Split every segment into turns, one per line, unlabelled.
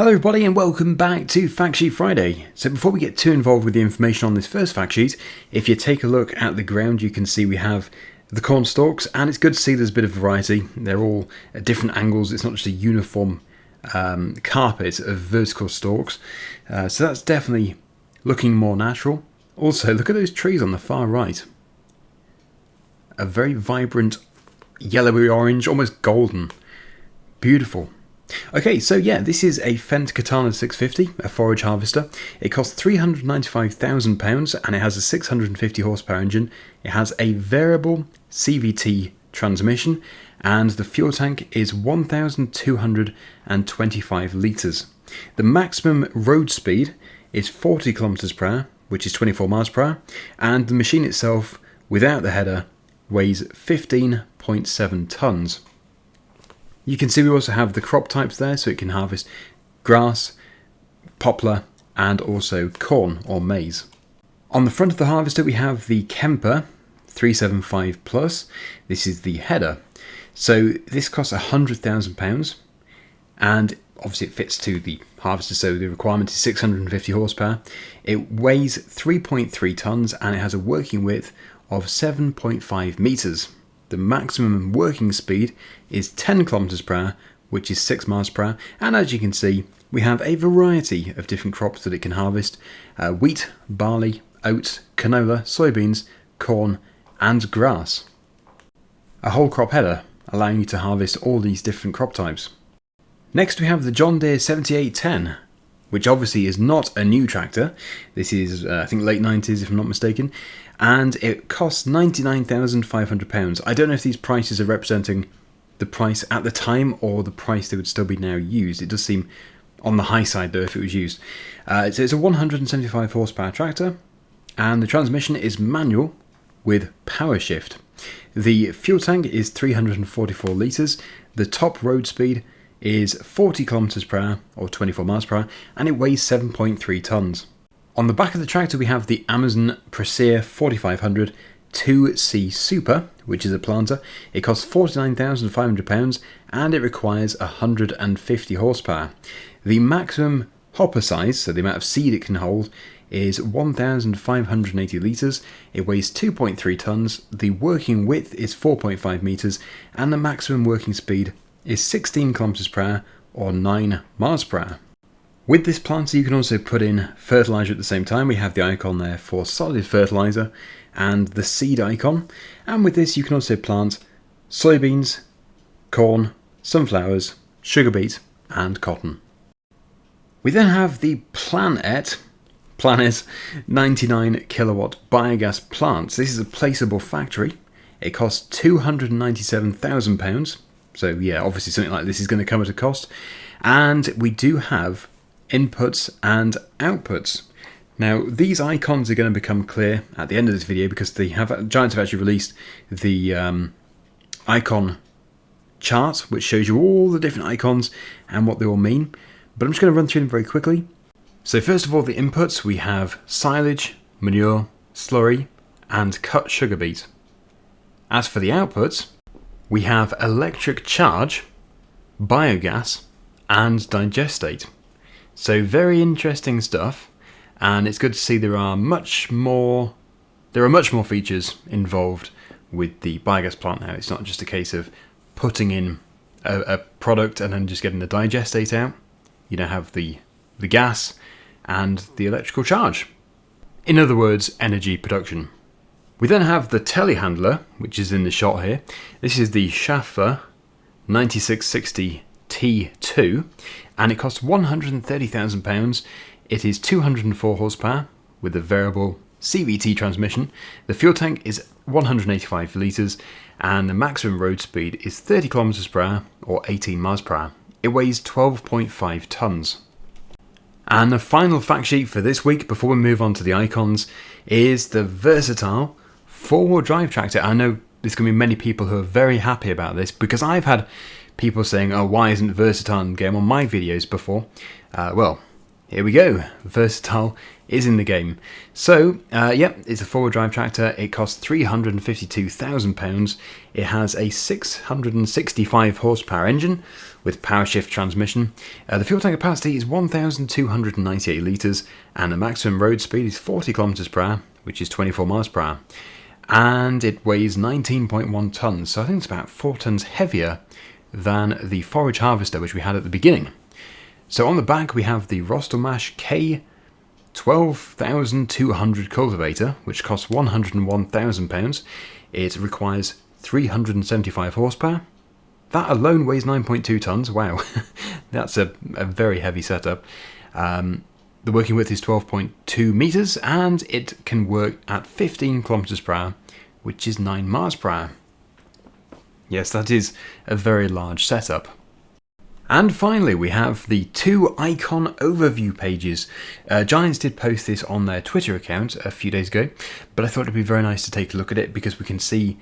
Hello everybody and welcome back to Fact Sheet Friday. So before we get too involved with the information on this first fact sheet, if you take a look at the ground you can see we have the corn stalks, and it's good to see there's a bit of variety. They're all at different angles, it's not just a uniform carpet of vertical stalks, so that's definitely looking more natural. Also, look at those trees on the far right. A very vibrant yellowy orange, almost golden. Beautiful. Okay, so yeah, this is a Fent Katana 650, a forage harvester. It costs £395,000 and it has a 650 horsepower engine. It has a variable CVT transmission and the fuel tank is 1,225 litres. The maximum road speed is 40 kilometers per hour, which is 24 miles per hour, and the machine itself, without the header, weighs 15.7 tonnes. You can see we also have the crop types there, so it can harvest grass, poplar, and also corn or maize. On the front of the harvester we have the Kemper 375 Plus. This is the header. So this costs £100,000 and obviously it fits to the harvester, so the requirement is 650 horsepower. It weighs 3.3 tonnes and it has a working width of 7.5 metres. The maximum working speed is 10 kilometers per hour, which is 6 miles per hour, and as you can see, we have a variety of different crops that it can harvest: wheat, barley, oats, canola, soybeans, corn, and grass. A whole crop header, allowing you to harvest all these different crop types. Next we have the John Deere 7810, which obviously is not a new tractor. This is, I think, late 90s if I'm not mistaken, and it costs £99,500. I don't know if these prices are representing the price at the time or the price they would still be now used. It does seem on the high side though if it was used. So it's a 175 horsepower tractor, and the transmission is manual with power shift. The fuel tank is 344 litres, the top road speed is 40 kilometers per hour or 24 miles per hour, and it weighs 7.3 tonnes. On the back of the tractor we have the Amazon Presea 4500 2C Super, which is a planter. It costs £49,500 and it requires 150 horsepower. The maximum hopper size, so the amount of seed it can hold, is 1,580 litres. It weighs 2.3 tonnes, the working width is 4.5 metres, and the maximum working speed is 16 kilometers per hour or 9 miles per hour. With this planter you can also put in fertiliser at the same time. We have the icon there for solid fertiliser and the seed icon, and with this you can also plant soybeans, corn, sunflowers, sugar beet and cotton. We then have the Planet 99 kilowatt biogas plant. This is a placeable factory. It costs £297,000. So yeah, obviously something like this is going to come at a cost. And we do have inputs and outputs. Now these icons are going to become clear at the end of this video because Giants have actually released the icon chart, which shows you all the different icons and what they all mean. But I'm just going to run through them very quickly. So first of all, the inputs, we have silage, manure, slurry, and cut sugar beet. As for the outputs, we have electric charge, biogas, and digestate. So very interesting stuff, and it's good to see there are much more features involved with the biogas plant now. It's not just a case of putting in a product and then just getting the digestate out. You now have the gas and the electrical charge. In other words, energy production. We then have the Tele Handler, which is in the shot here. This is the Schafer 9660 T2, and it costs £130,000. It is 204 horsepower with a variable CVT transmission. The fuel tank is 185 litres, and the maximum road speed is 30 kilometers per hour or 18 miles per hour. It weighs 12.5 tonnes. And the final fact sheet for this week, before we move on to the icons, is the versatile four-wheel drive tractor. I know there's going to be many people who are very happy about this because I've had people saying, oh, why isn't Versatile in the game on my videos before? Well, here we go. Versatile is in the game. So, it's a four-wheel drive tractor. It costs £352,000. It has a 665 horsepower engine with power shift transmission. The fuel tank capacity is 1,298 litres, and the maximum road speed is 40 kilometers per hour, which is 24 miles per hour. And it weighs 19.1 tonnes, so I think it's about 4 tonnes heavier than the Forage harvester which we had at the beginning. So on the back we have the Rostelmash K 12,200 cultivator, which costs £101,000. It requires 375 horsepower. That alone weighs 9.2 tonnes. Wow, that's a very heavy setup. The working width is 12.2 metres, and it can work at 15 kilometers per hour, which is 9 miles per hour. Yes, that is a very large setup. And finally, we have the 2 icon overview pages. Giants did post this on their Twitter account a few days ago, but I thought it'd be very nice to take a look at it because we can see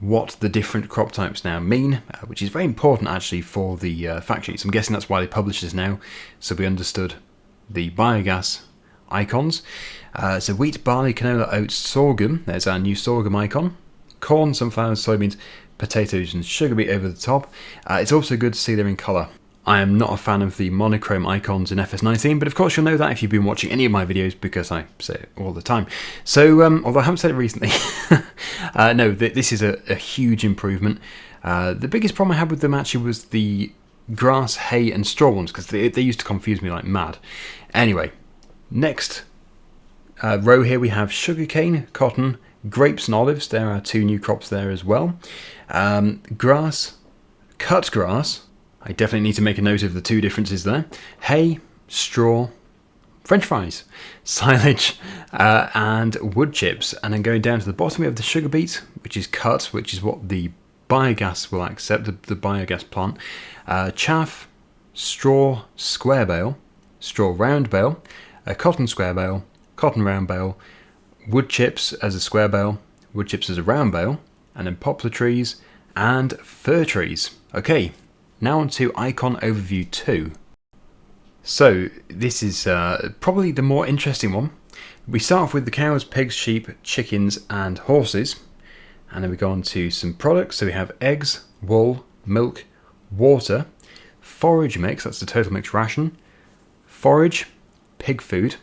what the different crop types now mean, which is very important actually for the fact sheets. I'm guessing that's why they publish this now, so we understood the biogas icons. So wheat, barley, canola, oats, sorghum. There's our new sorghum icon. Corn, sunflowers, soybeans, potatoes and sugar beet over the top. It's also good to see they're in colour. I am not a fan of the monochrome icons in FS19, but of course you'll know that if you've been watching any of my videos because I say it all the time. So, although I haven't said it recently, no, this is a huge improvement. The biggest problem I had with them actually was the grass, hay and straw ones, because they used to confuse me like mad. Anyway, next row here we have sugarcane, cotton, grapes and olives. There are 2 new crops there as well. Grass, cut grass. I definitely need to make a note of the 2 differences there. Hay, straw, French fries, silage, and wood chips. And then going down to the bottom we have the sugar beet, which is cut, which is what the biogas will accept, the biogas plant. Chaff, straw square bale, straw round bale, a cotton square bale, cotton round bale, wood chips as a square bale, wood chips as a round bale, and then poplar trees and fir trees. Okay, now on to Icon Overview 2. So this is probably the more interesting one. We start off with the cows, pigs, sheep, chickens and horses, and then we go on to some products. So we have eggs, wool, milk, water, forage mix, that's the total mix ration, forage, pig food,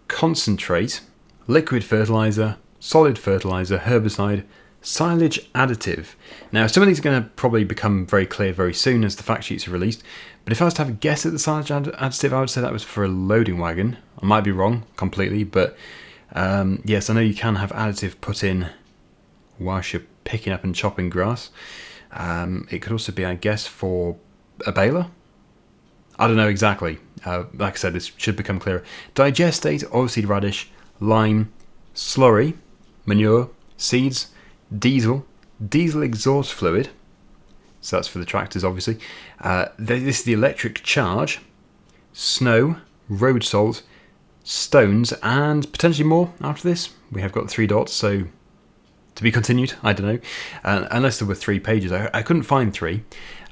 concentrate, liquid fertilizer, solid fertilizer, herbicide, silage additive. Now some of these are going to probably become very clear very soon as the fact sheets are released, but if I was to have a guess at the silage additive, I would say that was for a loading wagon. I might be wrong completely, but yes, I know you can have additive put in whilst you're picking up and chopping grass. It could also be, I guess, for a baler. I don't know exactly. Like I said, this should become clearer. Digestate, oilseed radish, lime, slurry, manure, seeds, diesel exhaust fluid, so that's for the tractors obviously. This is the electric charge, snow, road salt, stones, and potentially more after this. We have got 3 dots, so to be continued, I don't know. Unless there were 3 pages. I couldn't find 3.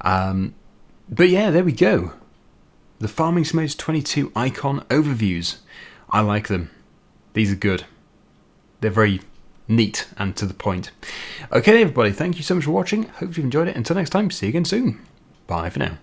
But yeah, there we go. The Farming Simulator 22 icon overviews. I like them. These are good. They're very neat and to the point. Okay everybody, thank you so much for watching. Hope you've enjoyed it. Until next time, see you again soon. Bye for now.